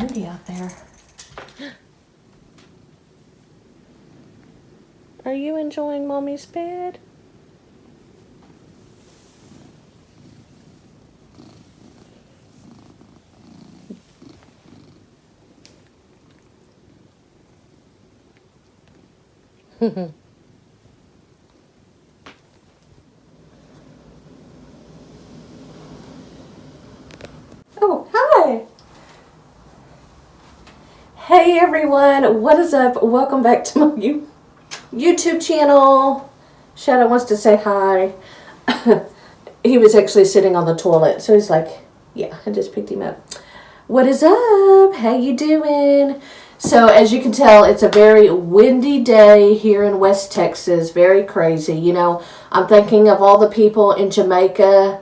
Windy out there. Are you enjoying Mommy's bed? Oh, hi! Hey everyone, what is up? Welcome back to my YouTube channel. Shadow wants to say hi. He was actually sitting on the toilet, so he's like, yeah, I just picked him up. What is up? How you doing? So as you can tell, it's a very windy day here in West Texas. Very crazy. You know, I'm thinking of all the people in Jamaica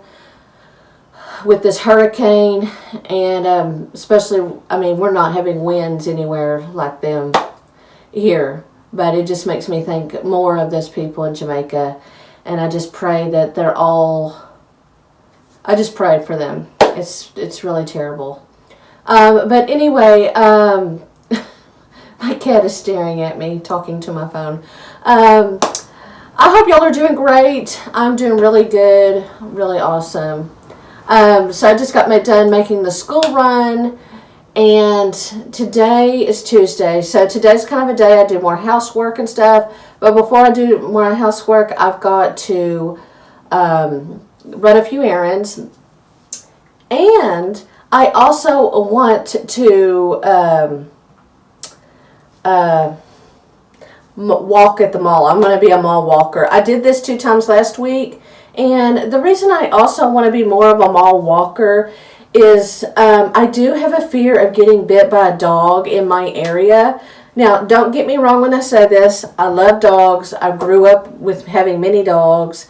with this hurricane, and especially, I mean, we're not having winds anywhere like them here, but it just makes me think more of those people in Jamaica, and I just pray that they're all, I just pray for them. It's really terrible. But anyway, my cat is staring at me, talking to my phone. I hope y'all are doing great. I'm doing really good, really awesome. So I just got done making the school run, and today is Tuesday. So today's kind of a day I do more housework and stuff. But before I do more housework, I've got to run a few errands. And I also want to walk at the mall. I'm going to be a mall walker. I did this 2 times last week. And the reason I also want to be more of a mall walker is I do have a fear of getting bit by a dog in my area. Now, don't get me wrong when I say this. I love dogs. I grew up with having many dogs.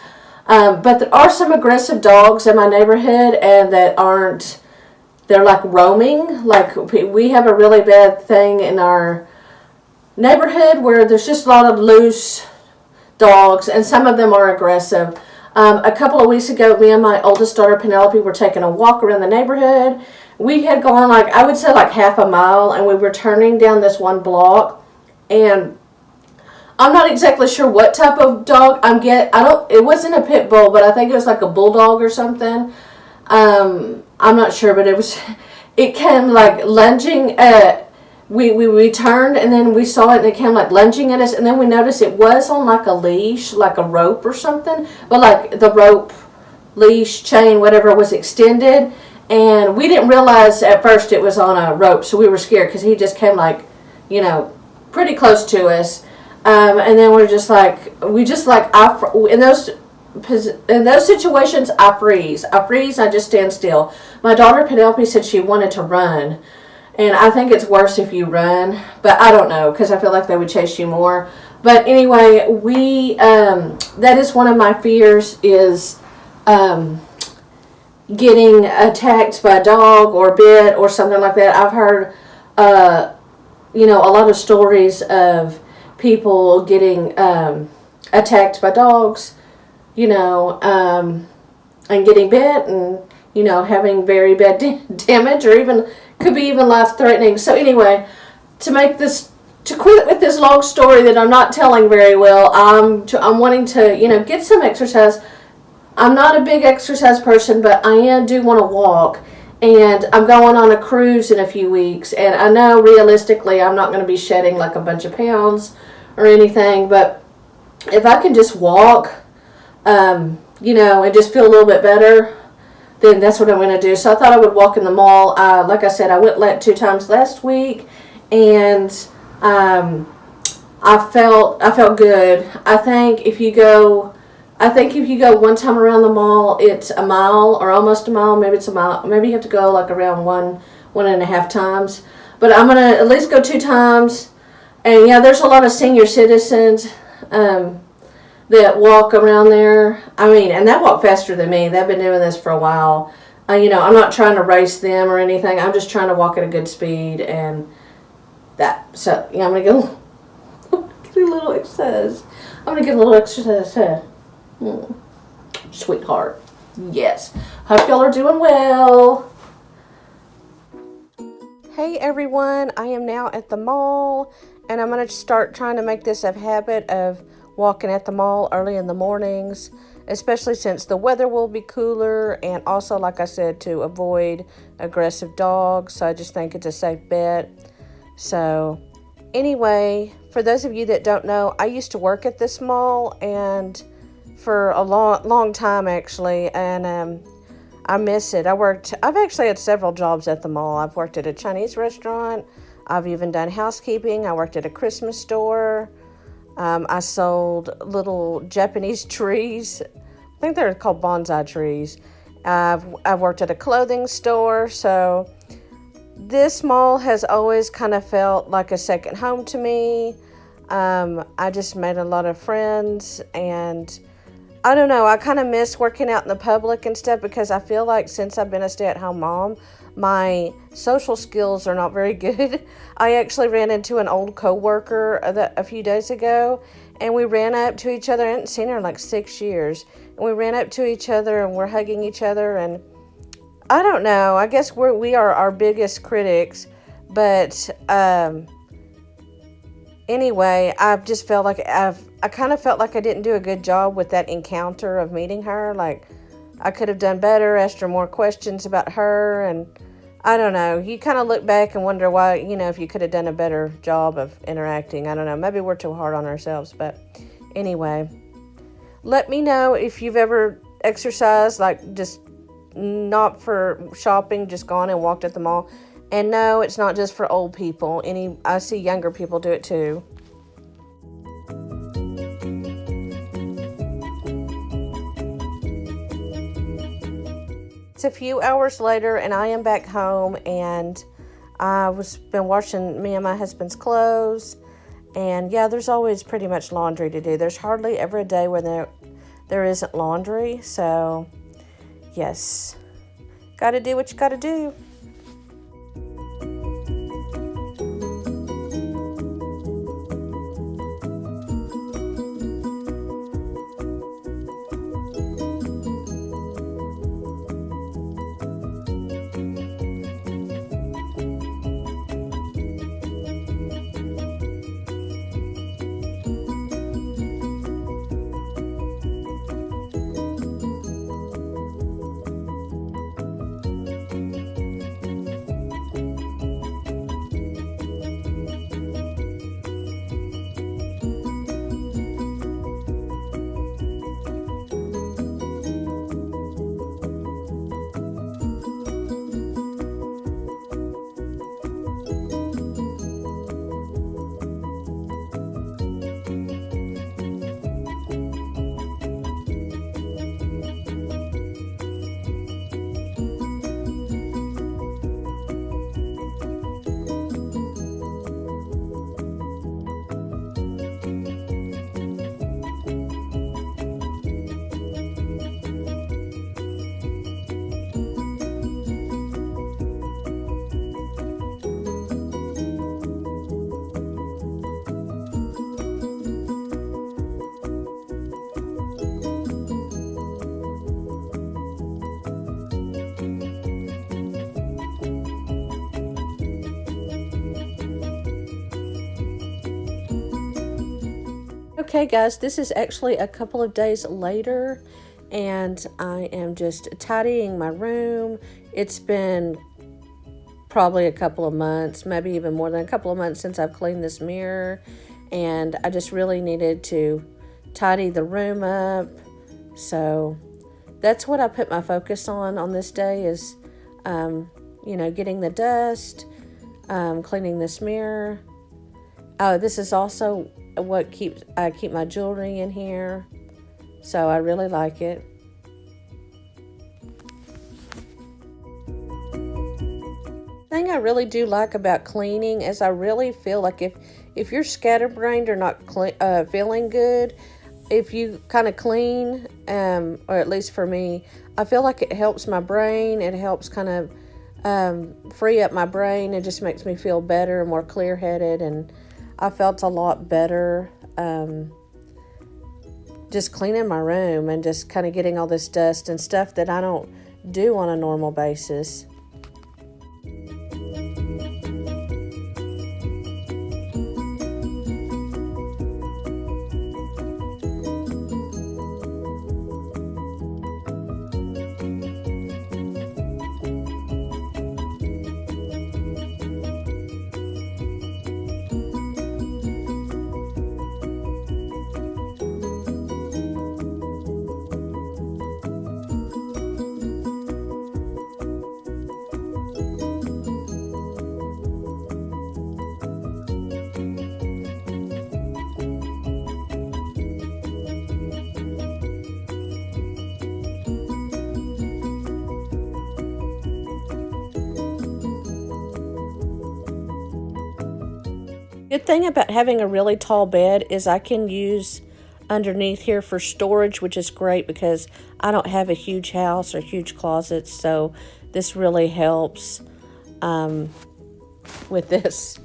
But there are some aggressive dogs in my neighborhood, and that aren't, they're like roaming. Like, we have a really bad thing in our neighborhood where there's just a lot of loose dogs, and some of them are aggressive. A couple of weeks ago, me and my oldest daughter, Penelope, were taking a walk around the neighborhood. We had gone, like, I would say like half a mile, and we were turning down this one block, and I'm not exactly sure what type of dog it wasn't a pit bull, but I think it was like a bulldog or something. I'm not sure, but it came like lunging at, we turned, and then we saw it, and it came like lunging at us, and then we noticed it was on like a leash, like a rope or something, but like the rope, leash, chain, whatever, was extended, and we didn't realize at first it was on a rope, so we were scared because he just came like, you know, pretty close to us, and then in those situations, I freeze, I just stand still. My daughter Penelope said she wanted to run. And I think it's worse if you run, but I don't know, because I feel like they would chase you more. But anyway, that is one of my fears, is getting attacked by a dog or bit or something like that. I've heard, a lot of stories of people getting attacked by dogs, and getting bit, and, having very bad damage, or even could be even life-threatening. So anyway, to quit with this long story that I'm not telling very well, I'm wanting to, get some exercise I'm not a big exercise person, but I do want to walk. And I'm going on a cruise in a few weeks. And I know realistically I'm not going to be shedding like a bunch of pounds or anything. But if I can just walk, you know, and just feel a little bit better, then that's what I'm going to do. So I thought I would walk in the mall. Like I said, I went 2 times last week. And I felt good. I think if you go 1 time around the mall, it's a mile or almost a mile. Maybe it's a mile. Maybe you have to go like around 1.5 times. But I'm gonna at least go 2 times. And yeah, there's a lot of senior citizens that walk around there. I mean, and they walk faster than me. They've been doing this for a while. You know, I'm not trying to race them or anything. I'm just trying to walk at a good speed and that. So yeah, I'm gonna go. Get a little exercise. I'm gonna get a little exercise. Sweetheart. Yes. Hope y'all are doing well. Hey everyone, I am now at the mall and I'm going to start trying to make this a habit of walking at the mall early in the mornings, especially since the weather will be cooler, and also, like I said, to avoid aggressive dogs. So I just think it's a safe bet. So anyway, for those of you that don't know, I used to work at this mall and for a long time actually, and I miss it. I've actually had several jobs at the mall. I've worked at a Chinese restaurant. I've even done housekeeping. I worked at a Christmas store. I sold little Japanese trees. I think they're called bonsai trees. I've worked at a clothing store. So this mall has always kind of felt like a second home to me. I just made a lot of friends, and I don't know, I kind of miss working out in the public and stuff, because I feel like since I've been a stay-at-home mom, my social skills are not very good. I actually ran into an old coworker a few days ago, and we ran up to each other. I hadn't seen her in like 6 years. And we ran up to each other and we're hugging each other, and I don't know, I guess we are our biggest critics, but anyway, I've just felt like I kind of felt like I didn't do a good job with that encounter of meeting her. Like, I could have done better, asked her more questions about her, and I don't know. You kind of look back and wonder why, you know, if you could have done a better job of interacting. I don't know. Maybe we're too hard on ourselves, but anyway. Let me know if you've ever exercised, like just not for shopping, just gone and walked at the mall. And no, it's not just for old people. I see younger people do it too. It's a few hours later and I am back home, and I been washing me and my husband's clothes. And yeah, there's always pretty much laundry to do. There's hardly ever a day where there isn't laundry. So yes, gotta do what you gotta do. Okay guys, this is actually a couple of days later, and I am just tidying my room. It's been probably a couple of months, maybe even more than a couple of months since I've cleaned this mirror, and I just really needed to tidy the room up. So that's what I put my focus on this day is, getting the dust, cleaning this mirror. Oh, this is also what I keep my jewelry in here. So I really like it. Thing I really do like about cleaning is I really feel like if you're scatterbrained or not feeling good, if you kind of clean, or at least for me, I feel like it helps my brain. It helps kind of free up my brain. It just makes me feel better and more clear-headed, and I felt a lot better just cleaning my room and just kind of getting all this dust and stuff that I don't do on a normal basis. Good thing about having a really tall bed is I can use underneath here for storage, which is great because I don't have a huge house or huge closets, so this really helps with this.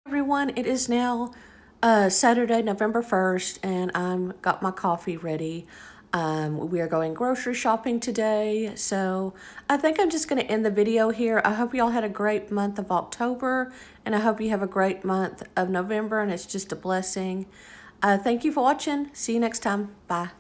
Everyone, it is now Saturday, November 1st, and I've got my coffee ready. We are going grocery shopping today, so I think I'm just going to end the video here. I hope you all had a great month of October, and I hope you have a great month of November, and it's just a blessing. Thank you for watching. See you next time. Bye.